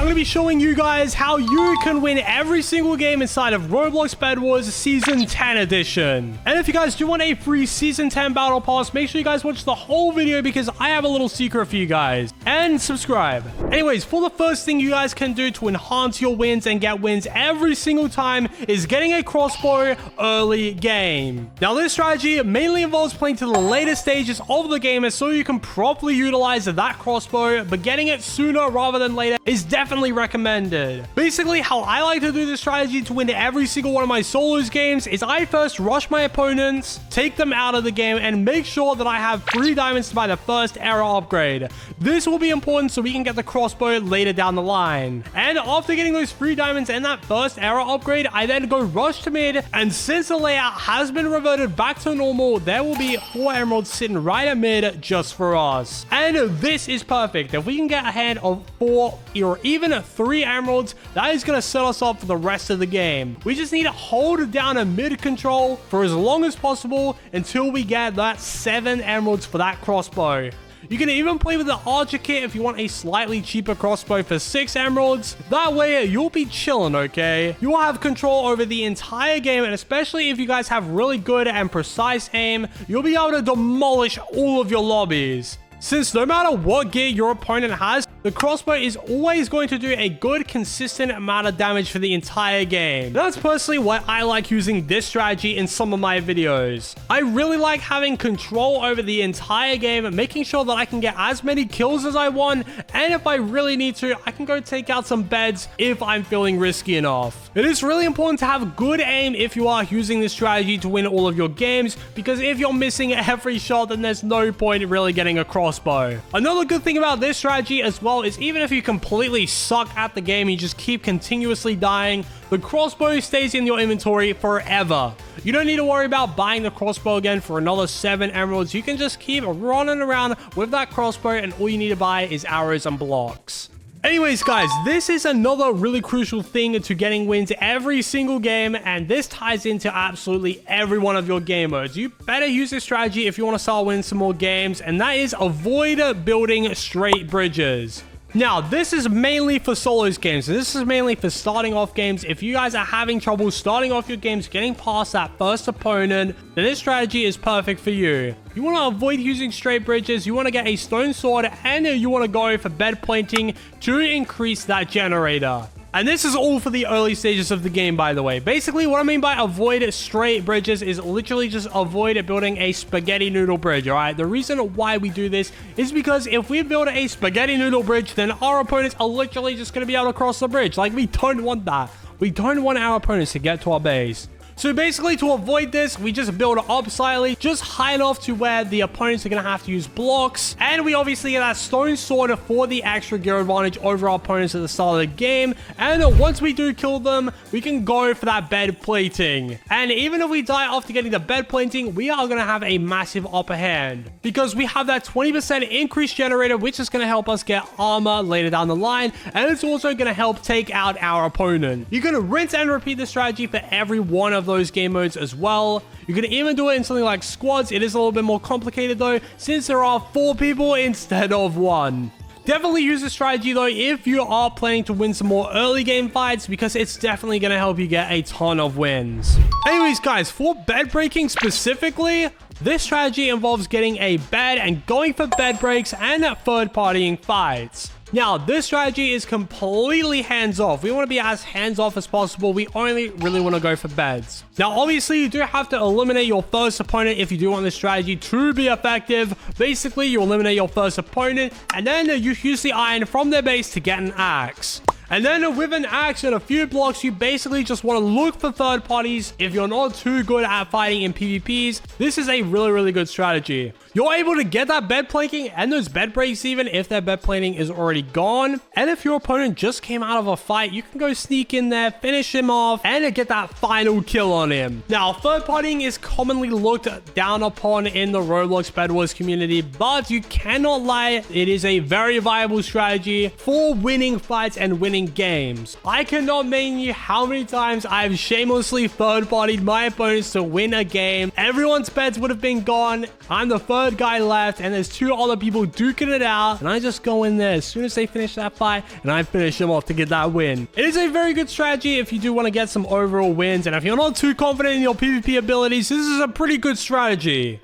going to be showing you guys how you can win every single game inside of Roblox Bedwars Season 10 Edition. And if you guys do want a free Season 10 Battle Pass, make sure you guys watch the whole video because I have a little secret for you guys. And subscribe. Anyways, for the first thing you guys can do to enhance your wins and get wins every single time is getting a crossbow early game. Now, this strategy mainly involves playing to the later stages of the game so you can properly utilize that crossbow, but getting it sooner rather than later is definitely recommended. Basically, how I like to do this strategy to win every single one of my solos games is I first rush my opponents, take them out of the game, and make sure that I have 3 diamonds to buy the first era upgrade. This will be important so we can get the crossbow later down the line. And after getting those 3 diamonds and that first era upgrade, I then go rush to mid, and since the layout has been reverted back to normal, there will be 4 emeralds sitting right at mid just for us. And this is perfect. If we can get ahead of 4 or even 3 emeralds, that is going to set us up for the rest of the game. We just need to hold down a mid control for as long as possible until we get that 7 emeralds for that crossbow. You can even play with the archer kit if you want a slightly cheaper crossbow for 6 emeralds. That way, you'll be chilling, okay? You will have control over the entire game, and especially if you guys have really good and precise aim, you'll be able to demolish all of your lobbies. Since no matter what gear your opponent has, the crossbow is always going to do a good, consistent amount of damage for the entire game. That's personally why I like using this strategy in some of my videos. I really like having control over the entire game, making sure that I can get as many kills as I want, and if I really need to, I can go take out some beds if I'm feeling risky enough. It is really important to have good aim if you are using this strategy to win all of your games, because if you're missing every shot, then there's no point in really getting a crossbow. Another good thing about this strategy as well is even if you completely suck at the game and you just keep continuously dying, the crossbow stays in your inventory forever. You don't need to worry about buying the crossbow again for another 7 emeralds. You can just keep running around with that crossbow, and all you need to buy is arrows and blocks. Anyways, guys, this is another really crucial thing to getting wins every single game, and this ties into absolutely every one of your game modes. You better use this strategy if you want to start winning some more games, and that is avoid building straight bridges. Now, this is mainly for solos games. This is mainly for starting off games. If you guys are having trouble starting off your games, getting past that first opponent, then this strategy is perfect for you. You want to avoid using straight bridges, you want to get a stone sword, and you want to go for bed planting to increase that generator. And this is all for the early stages of the game, by the way. Basically, what I mean by avoid straight bridges is literally just avoid building a spaghetti noodle bridge, all right? The reason why we do this is because if we build a spaghetti noodle bridge, then our opponents are literally just going to be able to cross the bridge. Like, we don't want that. We don't want our opponents to get to our base. So basically, to avoid this, we just build up slightly, just high enough to where the opponents are going to have to use blocks. And we obviously get that stone sword for the extra gear advantage over our opponents at the start of the game. And once we do kill them, we can go for that bed plating. And even if we die after getting the bed plating, we are going to have a massive upper hand, because we have that 20% increase generator, which is going to help us get armor later down the line. And it's also going to help take out our opponent. You can rinse and repeat this strategy for every one of those game modes as well. You can even do it in something like squads. It is a little bit more complicated though, since there are 4 people instead of 1. Definitely use this strategy though if you are planning to win some more early game fights, because it's definitely going to help you get a ton of wins. Anyways, guys, for bed breaking specifically, this strategy involves getting a bed and going for bed breaks and third partying fights. Now, this strategy is completely hands-off. We want to be as hands-off as possible. We only really want to go for beds. Now, obviously, you do have to eliminate your first opponent if you do want this strategy to be effective. Basically, you eliminate your first opponent, and then you use the iron from their base to get an axe. And then with an axe and a few blocks, you basically just want to look for third parties. If you're not too good at fighting in PvPs, this is a really, really good strategy. You're able to get that bed planking and those bed breaks even if their bed planting is already gone. And if your opponent just came out of a fight, you can go sneak in there, finish him off, and get that final kill on him. Now, third partying is commonly looked down upon in the Roblox Bedwars community, but you cannot lie, it is a very viable strategy for winning fights and winning games. I cannot name you how many times I've shamelessly third-partied my opponents to win a game. Everyone's beds would have been gone. I'm the first third guy left, and there's 2 other people duking it out, and I just go in there as soon as they finish that fight, and I finish them off to get that win. It is a very good strategy if you do want to get some overall wins, and if you're not too confident in your PvP abilities, this is a pretty good strategy.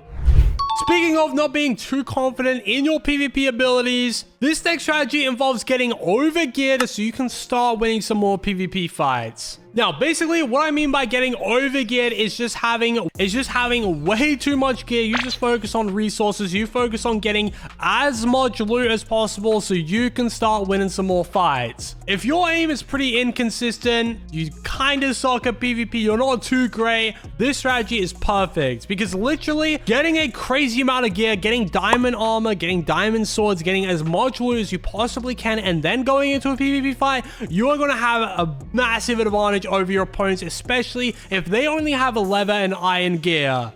Speaking of not being too confident in your PvP abilities, this next strategy involves getting overgeared so you can start winning some more PvP fights. Now, basically, what I mean by getting overgeared is just having way too much gear. You just focus on resources. You focus on getting as much loot as possible so you can start winning some more fights. If your aim is pretty inconsistent, you kind of suck at PvP, you're not too great, this strategy is perfect because literally getting a crazy amount of gear, getting diamond armor, getting diamond swords, getting as much loot as you possibly can, and then going into a PvP fight, you are going to have a massive advantage over your opponents, especially if they only have a leather and iron gear.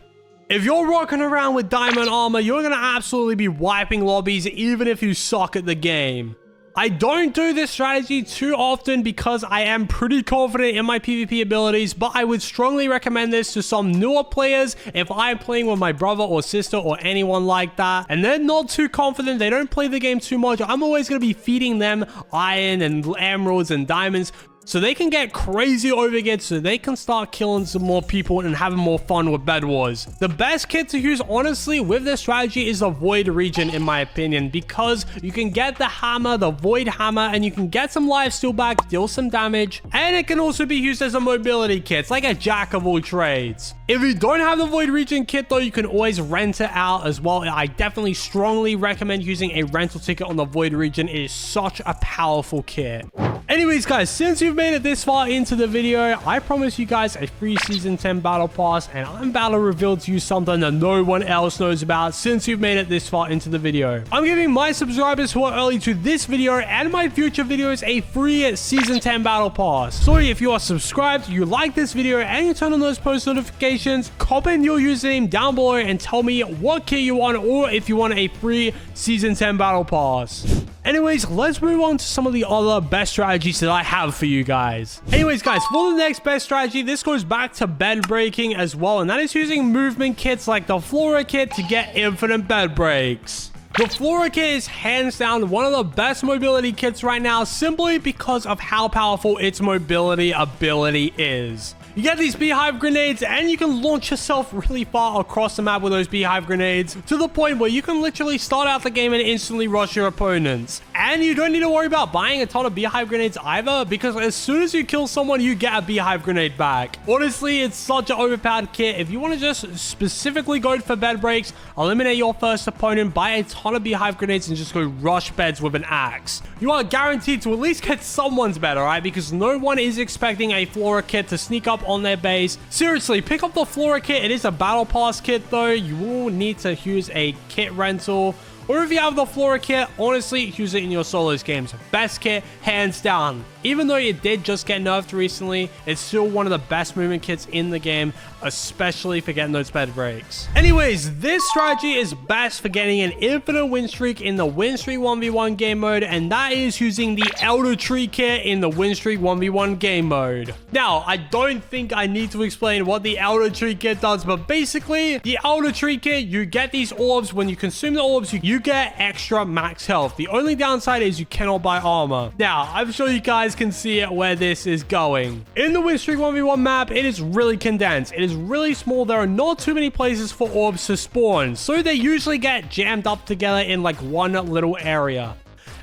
If you're rocking around with diamond armor, you're going to absolutely be wiping lobbies even if you suck at the game. I don't do this strategy too often because I am pretty confident in my PvP abilities, but I would strongly recommend this to some newer players if I'm playing with my brother or sister or anyone like that, and they're not too confident, they don't play the game too much. I'm always going to be feeding them iron and emeralds and diamonds so they can get crazy overgeared so they can start killing some more people and having more fun with Bed Wars. The best kit to use, honestly, with this strategy is the Void Region, in my opinion, because you can get the hammer, the Void Hammer, and you can get some lifesteal back, deal some damage, and it can also be used as a mobility kit. It's like a jack of all trades. If you don't have the Void Region kit, though, you can always rent it out as well. I definitely strongly recommend using a rental ticket on the Void Region. It is such a powerful kit. Anyways, guys, since you've made it this far into the video, I promise you guys a free Season 10 Battle Pass, and I'm about to reveal to you something that no one else knows about since you've made it this far into the video. I'm giving my subscribers who are early to this video and my future videos a free Season 10 Battle Pass. So if you are subscribed, you like this video, and you turn on those post notifications, comment your username down below and tell me what kit you want, or if you want a free Season 10 Battle Pass. Anyways, let's move on to some of the other best strategies that I have for you guys. Anyways, guys, for the next best strategy, this goes back to bed breaking as well, and that is using movement kits like the Flora Kit to get infinite bed breaks. The Flora Kit is hands down one of the best mobility kits right now, simply because of how powerful its mobility ability is. You get these beehive grenades, and you can launch yourself really far across the map with those beehive grenades, to the point where you can literally start out the game and instantly rush your opponents. And you don't need to worry about buying a ton of beehive grenades either, because as soon as you kill someone, you get a beehive grenade back. Honestly, it's such an overpowered kit. If you want to just specifically go for bed breaks, eliminate your first opponent, buy a ton of beehive grenades, and just go rush beds with an axe, you are guaranteed to at least get someone's bed, alright? Because no one is expecting a Flora Kit to sneak up on their base. Seriously, pick up the Flora Kit. It is a battle pass kit though. You will need to use a kit rental, or if you have the Flora Kit, honestly, use it in your solos games. Best kit, hands down. Even though it did just get nerfed recently, it's still one of the best movement kits in the game, especially for getting those bed breaks. Anyways, this strategy is best for getting an infinite win streak in the win streak 1v1 game mode, and that is using the Elder Tree Kit in the win streak 1v1 game mode. Now, I don't think I need to explain what the Elder Tree Kit does, but basically, the Elder Tree Kit, you get these orbs. When you consume the orbs, you get extra max health. The only downside is you cannot buy armor. Now, I'm sure you guys can see it where this is going. In the win streak 1v1 map, it is really condensed. It is really small. There are not too many places for orbs to spawn, so they usually get jammed up together in like one little area.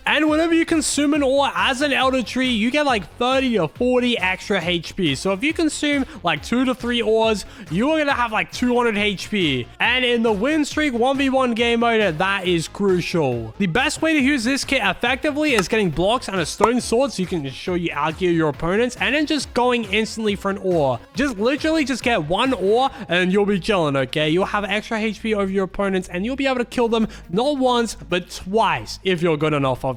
And whenever you consume an ore as an Elder Tree, you get like 30 to 40 extra HP. So if you consume like 2 to 3 ores, you are going to have like 200 HP. And in the win streak 1v1 game mode, that is crucial. The best way to use this kit effectively is getting blocks and a stone sword so you can ensure you outgear your opponents, and then just going instantly for an ore. Just literally just get one ore and you'll be chilling, okay? You'll have extra HP over your opponents, and you'll be able to kill them not once, but twice if you're good enough, obviously.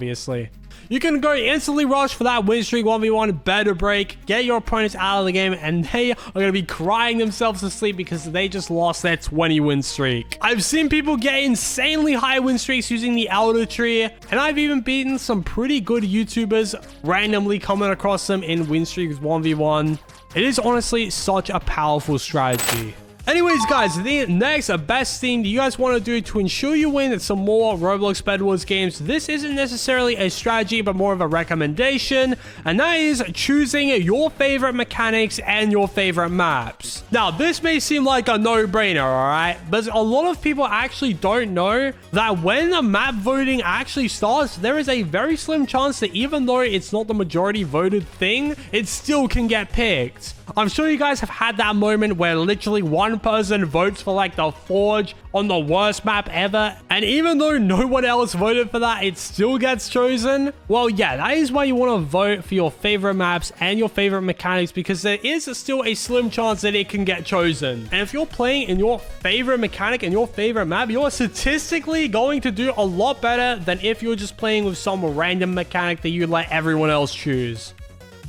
You can go instantly rush for that win streak 1v1 better break, get your opponents out of the game, and they are going to be crying themselves to sleep because they just lost their 20 win streak. I've seen people get insanely high win streaks using the Elder Tree, and I've even beaten some pretty good YouTubers randomly coming across them in win streaks 1v1. It is honestly such a powerful strategy. Anyways, guys, the next best thing that you guys want to do to ensure you win some more Roblox Bedwars games, this isn't necessarily a strategy, but more of a recommendation, and that is choosing your favorite mechanics and your favorite maps. Now, this may seem like a no-brainer, alright? But a lot of people actually don't know that when the map voting actually starts, there is a very slim chance that even though it's not the majority voted thing, it still can get picked. I'm sure you guys have had that moment where literally one person votes for like the Forge on the worst map ever, and even though no one else voted for that, it still gets chosen. Well, yeah, that is why you want to vote for your favorite maps and your favorite mechanics, because there is still a slim chance that it can get chosen. And if you're playing in your favorite mechanic and your favorite map, you're statistically going to do a lot better than if you're just playing with some random mechanic that you let everyone else choose.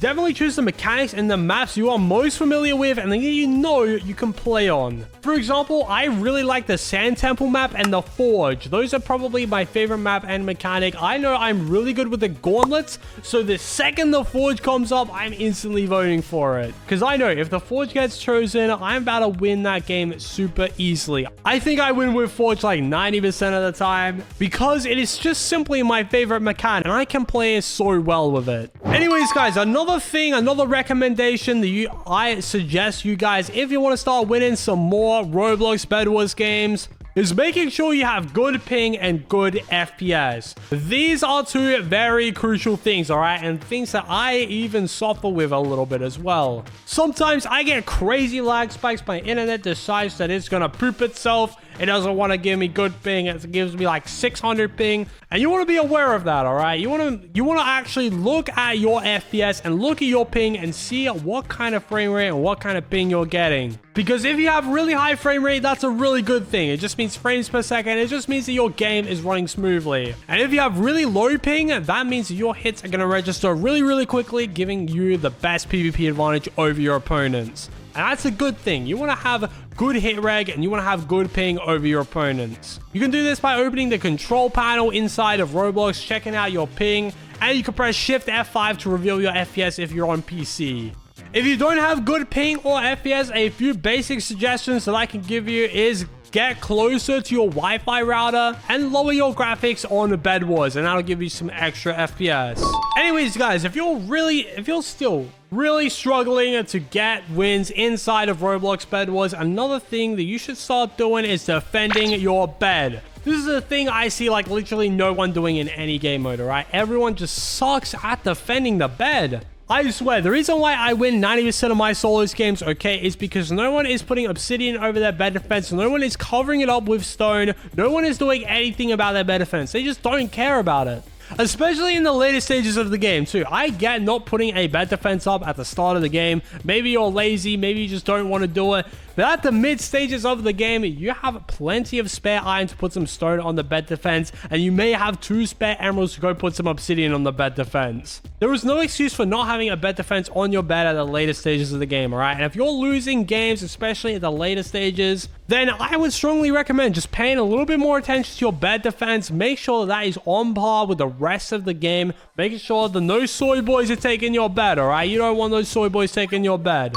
Definitely choose the mechanics and the maps you are most familiar with and that you know you can play on. For example, I really like the Sand Temple map and the Forge. Those are probably my favorite map and mechanic. I know I'm really good with the gauntlets, so the second the Forge comes up, I'm instantly voting for it. Because I know if the Forge gets chosen, I'm about to win that game super easily. I think I win with Forge like 90% of the time because it is just simply my favorite mechanic and I can play so well with it. Anyways, guys, another recommendation that I suggest you guys, if you want to start winning some more Roblox Bedwars games, is making sure you have good ping and good FPS. These are two very crucial things, all right? And things that I even suffer with a little bit as well. Sometimes I get crazy lag spikes. My internet decides that it's gonna poop itself. It doesn't want to give me good ping. It gives me like 600 ping. And you want to be aware of that, all right? You want to actually look at your FPS and look at your ping and see what kind of frame rate and what kind of ping you're getting. Because if you have really high frame rate, that's a really good thing. It just means frames per second. It just means that your game is running smoothly. And if you have really low ping, that means that your hits are going to register really, really quickly, giving you the best PvP advantage over your opponents. And that's a good thing. You want to have good hit reg and you want to have good ping over your opponents. You can do this by opening the control panel inside of Roblox, checking out your ping, and you can press Shift F5 to reveal your FPS if you're on PC. If you don't have good ping or FPS, a few basic suggestions that I can give you is get closer to your Wi-Fi router and lower your graphics on the Bedwars, and that'll give you some extra FPS. Anyways, guys, if you're still really struggling to get wins inside of Roblox Bedwars, another thing that you should start doing is defending your bed. This is a thing I see like literally no one doing in any game mode, alright? Everyone just sucks at defending the bed. I swear, the reason why I win 90% of my solos games, okay, is because no one is putting obsidian over their bed defense. No one is covering it up with stone. No one is doing anything about their bed defense. They just don't care about it. Especially in the later stages of the game, too. I get not putting a bed defense up at the start of the game. Maybe you're lazy. Maybe you just don't want to do it. But at the mid stages of the game, you have plenty of spare iron to put some stone on the bed defense. And you may have 2 spare emeralds to go put some obsidian on the bed defense. There is no excuse for not having a bed defense on your bed at the later stages of the game, alright? And if you're losing games, especially at the later stages, then I would strongly recommend just paying a little bit more attention to your bed defense. Make sure that is on par with the rest of the game. Making sure that no soy boys are taking your bed, alright? You don't want those soy boys taking your bed.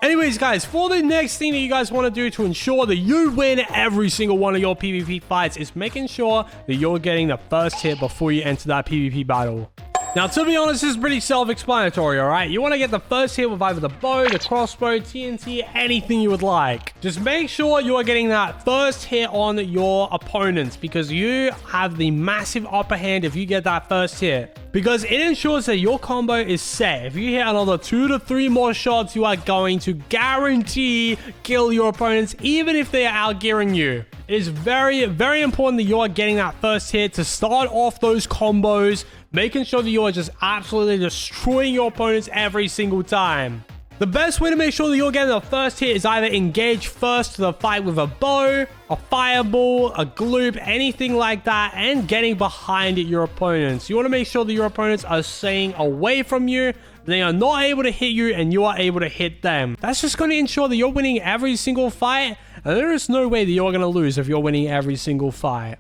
Anyways, guys, for the next thing that you guys want to do to ensure that you win every single one of your PvP fights is making sure that you're getting the first hit before you enter that PvP battle. Now, to be honest, this is pretty self-explanatory, alright? You want to get the first hit with either the bow, the crossbow, TNT, anything you would like. Just make sure you are getting that first hit on your opponents because you have the massive upper hand if you get that first hit. Because it ensures that your combo is set. If you hit another 2 to 3 more shots, you are going to guarantee kill your opponents, even if they are outgearing you. It is very, very important that you are getting that first hit to start off those combos, making sure that you are just absolutely destroying your opponents every single time. The best way to make sure that you're getting the first hit is either engage first to the fight with a bow, a fireball, a gloop, anything like that, and getting behind your opponents. You want to make sure that your opponents are staying away from you, they are not able to hit you, and you are able to hit them. That's just going to ensure that you're winning every single fight, and there is no way that you're going to lose if you're winning every single fight.